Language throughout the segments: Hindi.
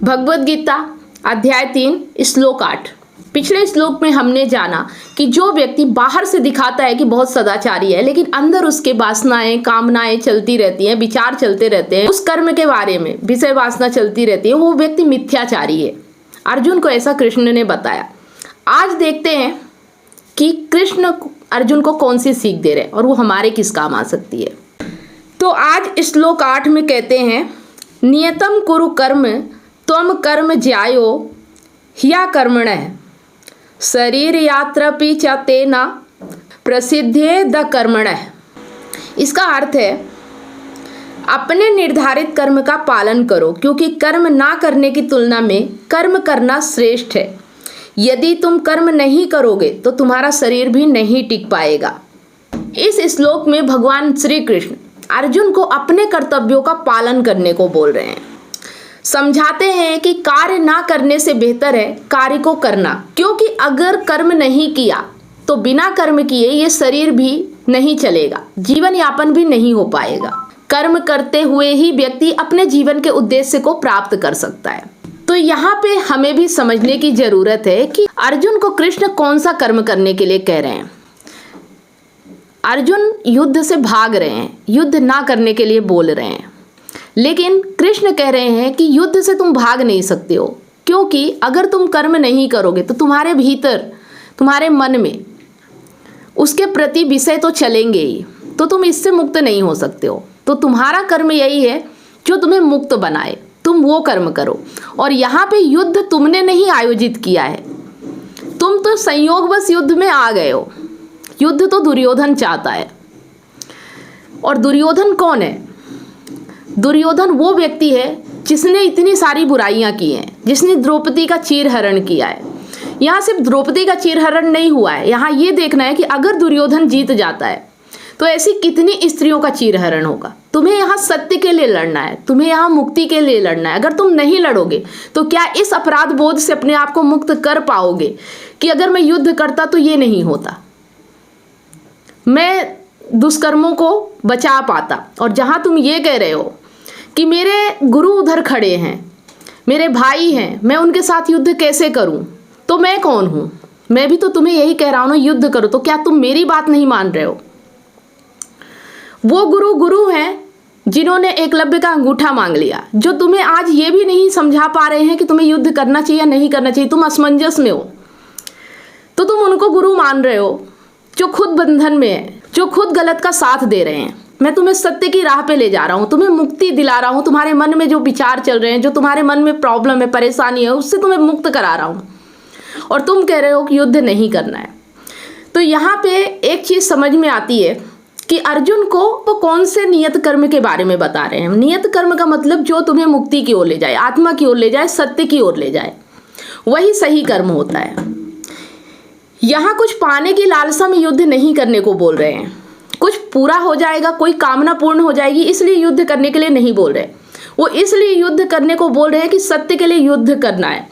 भगवद गीता अध्याय 3 श्लोक 8। पिछले श्लोक में हमने जाना कि जो व्यक्ति बाहर से दिखाता है कि बहुत सदाचारी है, लेकिन अंदर उसके वासनाएं कामनाएं चलती रहती हैं, विचार चलते रहते हैं, उस कर्म के बारे में विषय वासना चलती रहती है, वो व्यक्ति मिथ्याचारी है। अर्जुन को ऐसा कृष्ण ने बताया। आज देखते हैं कि कृष्ण अर्जुन को कौन सी सीख दे रहे हैं और वो हमारे किस काम आ सकती है। तो आज श्लोक 8 में कहते हैं, नियतम कुरु कर्म त्वम कर्म ज्यायो ह्या कर्मणः शरीर यात्रपि च तेना प्रसिद्धे द कर्मणः। इसका अर्थ है, अपने निर्धारित कर्म का पालन करो, क्योंकि कर्म ना करने की तुलना में कर्म करना श्रेष्ठ है। यदि तुम कर्म नहीं करोगे तो तुम्हारा शरीर भी नहीं टिक पाएगा। इस श्लोक में भगवान श्री कृष्ण अर्जुन को अपने कर्तव्यों का पालन करने को बोल रहे हैं। समझाते हैं कि कार्य ना करने से बेहतर है कार्य को करना, क्योंकि अगर कर्म नहीं किया तो बिना कर्म किए ये शरीर भी नहीं चलेगा, जीवन यापन भी नहीं हो पाएगा। कर्म करते हुए ही व्यक्ति अपने जीवन के उद्देश्य को प्राप्त कर सकता है। तो यहाँ पे हमें भी समझने की जरूरत है कि अर्जुन को कृष्ण कौन सा कर्म करने के लिए कह रहे हैं। अर्जुन युद्ध से भाग रहे हैं, युद्ध ना करने के लिए बोल रहे हैं, लेकिन कृष्ण कह रहे हैं कि युद्ध से तुम भाग नहीं सकते हो, क्योंकि अगर तुम कर्म नहीं करोगे तो तुम्हारे भीतर, तुम्हारे मन में उसके प्रति विषय तो चलेंगे ही, तो तुम इससे मुक्त नहीं हो सकते हो। तो तुम्हारा कर्म यही है जो तुम्हें मुक्त बनाए, तुम वो कर्म करो। और यहाँ पे युद्ध तुमने नहीं आयोजित किया है, तुम तो संयोगवश युद्ध में आ गए हो। युद्ध तो दुर्योधन चाहता है। और दुर्योधन कौन है? दुर्योधन वो व्यक्ति है जिसने इतनी सारी बुराइयां की हैं, जिसने द्रौपदी का चीरहरण किया है। यहाँ सिर्फ द्रौपदी का चीरहरण नहीं हुआ है, यहाँ ये देखना है कि अगर दुर्योधन जीत जाता है तो ऐसी कितनी स्त्रियों का चीरहरण होगा। तुम्हें यहाँ सत्य के लिए लड़ना है, तुम्हें यहाँ मुक्ति के लिए लड़ना है। अगर तुम नहीं लड़ोगे तो क्या इस अपराध बोध से अपने आप को मुक्त कर पाओगे कि अगर मैं युद्ध करता तो ये नहीं होता, मैं दुष्कर्मों को बचा पाता। और जहाँ तुम ये कह रहे हो कि मेरे गुरु उधर खड़े हैं, मेरे भाई हैं, मैं उनके साथ युद्ध कैसे करूं, तो मैं कौन हूं? मैं भी तो तुम्हें यही कह रहा हूं ना, युद्ध करो। तो क्या तुम मेरी बात नहीं मान रहे हो? वो गुरु हैं जिन्होंने एकलव्य का अंगूठा मांग लिया, जो तुम्हें आज ये भी नहीं समझा पा रहे हैं कि तुम्हें युद्ध करना चाहिए या नहीं करना चाहिए। तुम असमंजस में हो, तो तुम उनको गुरु मान रहे हो जो खुद बंधन में है, जो खुद गलत का साथ दे रहे हैं। मैं तुम्हें सत्य की राह पे ले जा रहा हूँ, तुम्हें मुक्ति दिला रहा हूँ। तुम्हारे मन में जो विचार चल रहे हैं, जो तुम्हारे मन में प्रॉब्लम है, परेशानी है, उससे तुम्हें मुक्त करा रहा हूँ। और तुम कह रहे हो कि युद्ध नहीं करना है। तो यहाँ पे एक चीज़ समझ में आती है कि अर्जुन को वो कौन से नियत कर्म के बारे में बता रहे हैं। नियत कर्म का मतलब जो तुम्हें मुक्ति की ओर ले जाए, आत्मा की ओर ले जाए, सत्य की ओर ले जाए, वही सही कर्म होता है। यहाँ कुछ पाने की लालसा में युद्ध नहीं करने को बोल रहे हैं। कुछ पूरा हो जाएगा, कोई कामना पूर्ण हो जाएगी, इसलिए युद्ध करने के लिए नहीं बोल रहे। वो इसलिए युद्ध करने को बोल रहे हैं कि सत्य के लिए युद्ध करना है।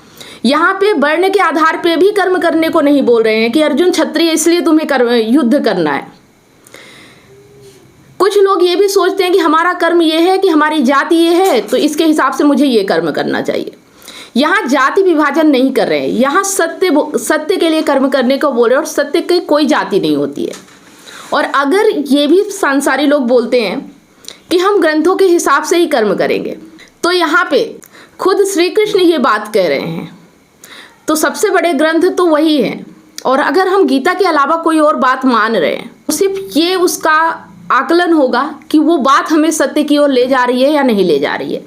यहाँ पे वर्ण के आधार पे भी कर्म करने को नहीं बोल रहे हैं कि अर्जुन क्षत्रिय इसलिए तुम्हें युद्ध करना है। कुछ लोग ये भी सोचते हैं कि हमारा कर्म ये है कि हमारी जाति ये है, तो इसके हिसाब से मुझे ये कर्म करना चाहिए। यहाँ जाति विभाजन नहीं कर रहे हैं, यहाँ सत्य के लिए कर्म करने को बोल रहे हैं। और सत्य की कोई जाति नहीं होती है। और अगर ये भी संसारी लोग बोलते हैं कि हम ग्रंथों के हिसाब से ही कर्म करेंगे, तो यहाँ पे खुद श्री कृष्ण ये बात कह रहे हैं, तो सबसे बड़े ग्रंथ तो वही हैं। और अगर हम गीता के अलावा कोई और बात मान रहे हैं, तो सिर्फ ये उसका आकलन होगा कि वो बात हमें सत्य की ओर ले जा रही है या नहीं ले जा रही है,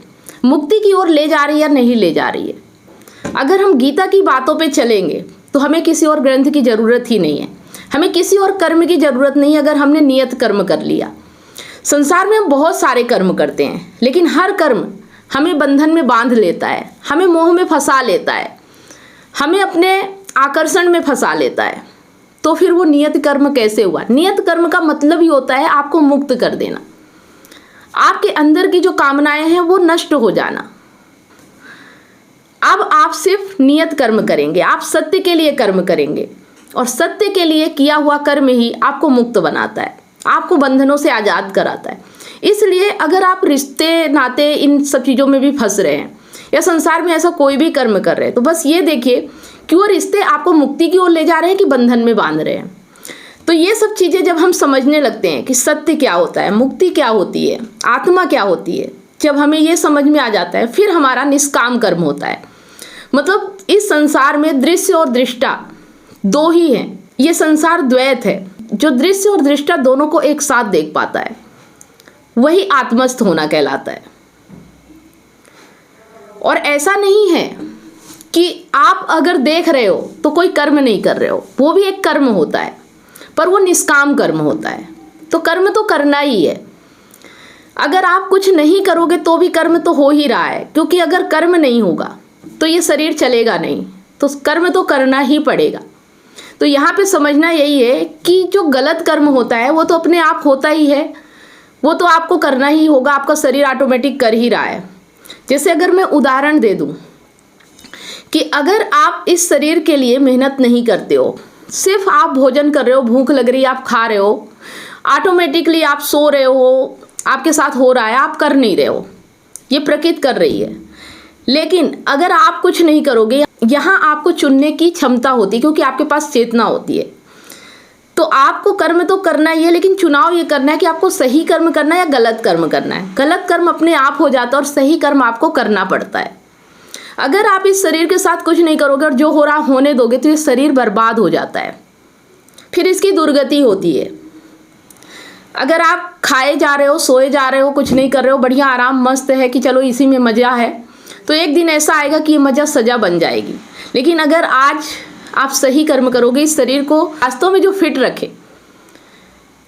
मुक्ति की ओर ले जा रही है या नहीं ले जा रही है। अगर हम गीता की बातों पे चलेंगे तो हमें किसी और ग्रंथ की ज़रूरत ही नहीं है, हमें किसी और कर्म की ज़रूरत नहीं है। अगर हमने नियत कर्म कर लिया, संसार में हम बहुत सारे कर्म करते हैं, लेकिन हर कर्म हमें बंधन में बांध लेता है, हमें मोह में फंसा लेता है, हमें अपने आकर्षण में फंसा लेता है। तो फिर वो नियत कर्म कैसे हुआ? नियत कर्म का मतलब ही होता है आपको मुक्त कर देना, आपके अंदर की जो कामनाएं हैं वो नष्ट हो जाना। अब आप सिर्फ नियत कर्म करेंगे, आप सत्य के लिए कर्म करेंगे, और सत्य के लिए किया हुआ कर्म ही आपको मुक्त बनाता है, आपको बंधनों से आज़ाद कराता है। इसलिए अगर आप रिश्ते नाते इन सब चीज़ों में भी फंस रहे हैं, या संसार में ऐसा कोई भी कर्म कर रहे हैं, तो बस ये देखिए कि वो रिश्ते आपको मुक्ति की ओर ले जा रहे हैं कि बंधन में बांध रहे हैं। तो ये सब चीज़ें जब हम समझने लगते हैं कि सत्य क्या होता है, मुक्ति क्या होती है, आत्मा क्या होती है, जब हमें ये समझ में आ जाता है, फिर हमारा निष्काम कर्म होता है। मतलब इस संसार में दृश्य और दृष्टा दो ही हैं। ये संसार द्वैत है। जो दृश्य और दृष्टा दोनों को एक साथ देख पाता है वही आत्मस्थ होना कहलाता है। और ऐसा नहीं है कि आप अगर देख रहे हो तो कोई कर्म नहीं कर रहे हो, वो भी एक कर्म होता है, पर वो निष्काम कर्म होता है। तो कर्म तो करना ही है। अगर आप कुछ नहीं करोगे तो भी कर्म तो हो ही रहा है, क्योंकि अगर कर्म नहीं होगा तो ये शरीर चलेगा नहीं, तो कर्म तो करना ही पड़ेगा। तो यहाँ पे समझना यही है कि जो गलत कर्म होता है वो तो अपने आप होता ही है, वो तो आपको करना ही होगा, आपका शरीर ऑटोमेटिक कर ही रहा है। जैसे अगर मैं उदाहरण दे दूँ कि अगर आप इस शरीर के लिए मेहनत नहीं करते हो, सिर्फ आप भोजन कर रहे हो, भूख लग रही है, आप खा रहे हो, ऑटोमेटिकली आप सो रहे हो, आपके साथ हो रहा है, आप कर नहीं रहे हो, ये प्रकृति कर रही है। लेकिन अगर आप कुछ नहीं करोगे, यहाँ आपको चुनने की क्षमता होती है, क्योंकि आपके पास चेतना होती है। तो आपको कर्म तो करना ही है, लेकिन चुनाव ये करना है कि आपको सही कर्म करना है या गलत कर्म करना है। गलत कर्म अपने आप हो जाता है और सही कर्म आपको करना पड़ता है। अगर आप इस शरीर के साथ कुछ नहीं करोगे और जो हो रहा होने दोगे तो ये शरीर बर्बाद हो जाता है, फिर इसकी दुर्गति होती है। अगर आप खाए जा रहे हो, सोए जा रहे हो, कुछ नहीं कर रहे हो, बढ़िया आराम मस्त है कि चलो इसी में मज़ा है, तो एक दिन ऐसा आएगा कि ये मज़ा सजा बन जाएगी। लेकिन अगर आज आप सही कर्म करोगे, इस शरीर को वास्तव में जो फिट रखे,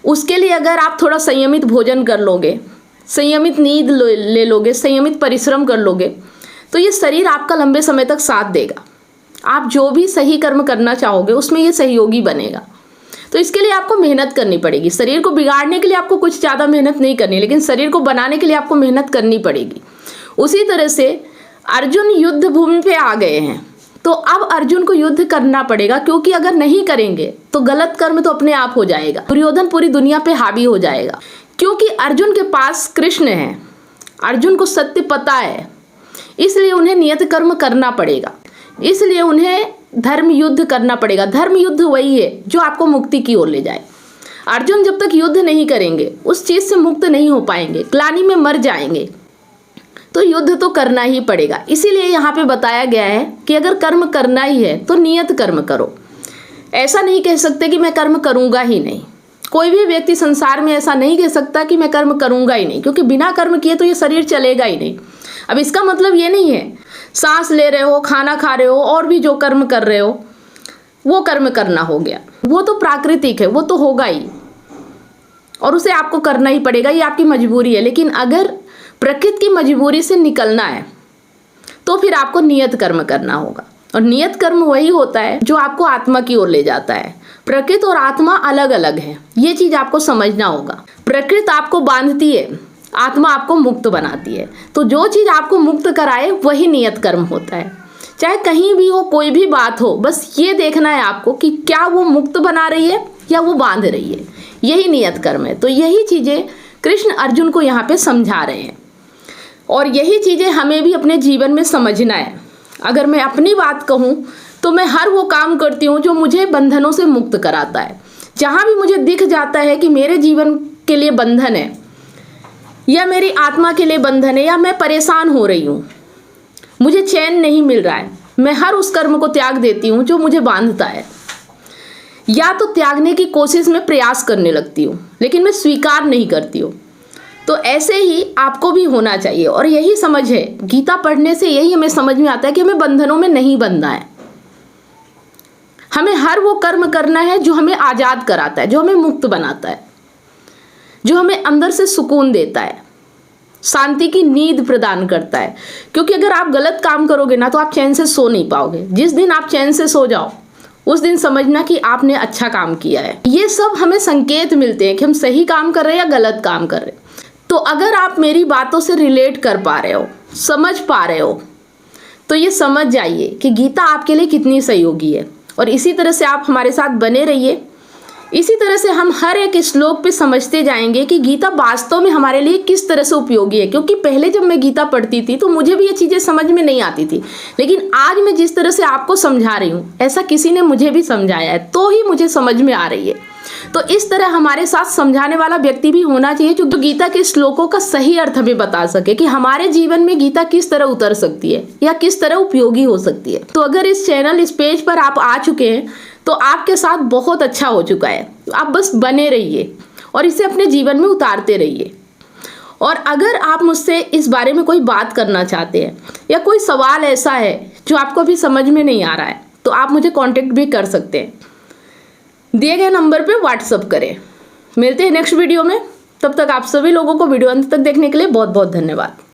उसके लिए अगर आप थोड़ा संयमित भोजन कर लोगे, संयमित नींद ले लोगे, संयमित परिश्रम कर लोगे, तो ये शरीर आपका लंबे समय तक साथ देगा। आप जो भी सही कर्म करना चाहोगे उसमें ये सहयोगी बनेगा। तो इसके लिए आपको मेहनत करनी पड़ेगी। शरीर को बिगाड़ने के लिए आपको कुछ ज़्यादा मेहनत नहीं करनी, लेकिन शरीर को बनाने के लिए आपको मेहनत करनी पड़ेगी। उसी तरह से अर्जुन युद्ध भूमि पे आ गए हैं, तो अब अर्जुन को युद्ध करना पड़ेगा, क्योंकि अगर नहीं करेंगे तो गलत कर्म तो अपने आप हो जाएगा। दुर्योधन पूरी दुनिया पे हावी हो जाएगा, क्योंकि अर्जुन के पास कृष्ण है, अर्जुन को सत्य पता है, इसलिए उन्हें नियत कर्म करना पड़ेगा, इसलिए उन्हें धर्म युद्ध करना पड़ेगा। धर्म युद्ध वही है जो आपको मुक्ति की ओर ले जाए। अर्जुन जब तक युद्ध नहीं करेंगे उस चीज़ से मुक्त नहीं हो पाएंगे, ग्लानि में मर जाएंगे। तो युद्ध तो करना ही पड़ेगा। इसीलिए यहाँ पे बताया गया है कि अगर कर्म करना ही है तो नियत कर्म करो। ऐसा नहीं कह सकते कि मैं कर्म करूँगा ही नहीं। कोई भी व्यक्ति संसार में ऐसा नहीं कह सकता कि मैं कर्म करूँगा ही नहीं, क्योंकि बिना कर्म किए तो ये शरीर चलेगा ही नहीं। अब इसका मतलब ये नहीं है सांस ले रहे हो, खाना खा रहे हो और भी जो कर्म कर रहे हो वो कर्म करना हो गया, वो तो प्राकृतिक है, वो तो होगा ही और उसे आपको करना ही पड़ेगा, ये आपकी मजबूरी है। लेकिन अगर प्रकृति की मजबूरी से निकलना है तो फिर आपको नियत कर्म करना होगा, और नियत कर्म वही होता है जो आपको आत्मा की ओर ले जाता है। प्रकृति और आत्मा अलग अलग है, ये चीज़ आपको समझना होगा। प्रकृति आपको बांधती है, आत्मा आपको मुक्त बनाती है। तो जो चीज़ आपको मुक्त कराए वही नियत कर्म होता है। चाहे कहीं भी हो, कोई भी बात हो, बस ये देखना है आपको कि क्या वो मुक्त बना रही है या वो बांध रही है, यही नियत कर्म है। तो यही चीज़ें कृष्ण अर्जुन को यहाँ पे समझा रहे हैं, और यही चीज़ें हमें भी अपने जीवन में समझना है। अगर मैं अपनी बात कहूँ तो मैं हर वो काम करती हूँ जो मुझे बंधनों से मुक्त कराता है। जहाँ भी मुझे दिख जाता है कि मेरे जीवन के लिए बंधन है या मेरी आत्मा के लिए बंधन है, या मैं परेशान हो रही हूँ, मुझे चैन नहीं मिल रहा है, मैं हर उस कर्म को त्याग देती हूँ जो मुझे बांधता है, या तो त्यागने की कोशिश में प्रयास करने लगती हूँ, लेकिन मैं स्वीकार नहीं करती हूँ। तो ऐसे ही आपको भी होना चाहिए, और यही समझ है। गीता पढ़ने से यही हमें समझ में आता है कि हमें बंधनों में नहीं बंधना है। हमें हर वो कर्म करना है जो हमें आज़ाद कराता है, जो हमें मुक्त बनाता है, जो हमें अंदर से सुकून देता है, शांति की नींद प्रदान करता है। क्योंकि अगर आप गलत काम करोगे ना तो आप चैन से सो नहीं पाओगे। जिस दिन आप चैन से सो जाओ उस दिन समझना कि आपने अच्छा काम किया है। ये सब हमें संकेत मिलते हैं कि हम सही काम कर रहे हैं या गलत काम कर रहे हैं। तो अगर आप मेरी बातों से रिलेट कर पा रहे हो, समझ पा रहे हो, तो ये समझ जाइए कि गीता आपके लिए कितनी सहयोगी है। और इसी तरह से आप हमारे साथ बने रहिए। इसी तरह से हम हर एक श्लोक पे समझते जाएंगे कि गीता वास्तव में हमारे लिए किस तरह से उपयोगी है। क्योंकि पहले जब मैं गीता पढ़ती थी तो मुझे भी ये चीज़ें समझ में नहीं आती थी, लेकिन आज मैं जिस तरह से आपको समझा रही हूँ ऐसा किसी ने मुझे भी समझाया है तो ही मुझे समझ में आ रही है। तो इस तरह हमारे साथ समझाने वाला व्यक्ति भी होना चाहिए जो गीता के श्लोकों का सही अर्थ हमें बता सके कि हमारे जीवन में गीता किस तरह उतर सकती है या किस तरह उपयोगी हो सकती है। तो अगर इस चैनल, इस पेज पर आप आ चुके हैं तो आपके साथ बहुत अच्छा हो चुका है। आप बस बने रहिए और इसे अपने जीवन में उतारते रहिए। और अगर आप मुझसे इस बारे में कोई बात करना चाहते हैं या कोई सवाल ऐसा है जो आपको अभी समझ में नहीं आ रहा है तो आप मुझे कांटेक्ट भी कर सकते हैं। दिए गए नंबर पे व्हाट्सअप करें। मिलते हैं नेक्स्ट वीडियो में। तब तक आप सभी लोगों को वीडियो अंत तक देखने के लिए बहुत बहुत धन्यवाद।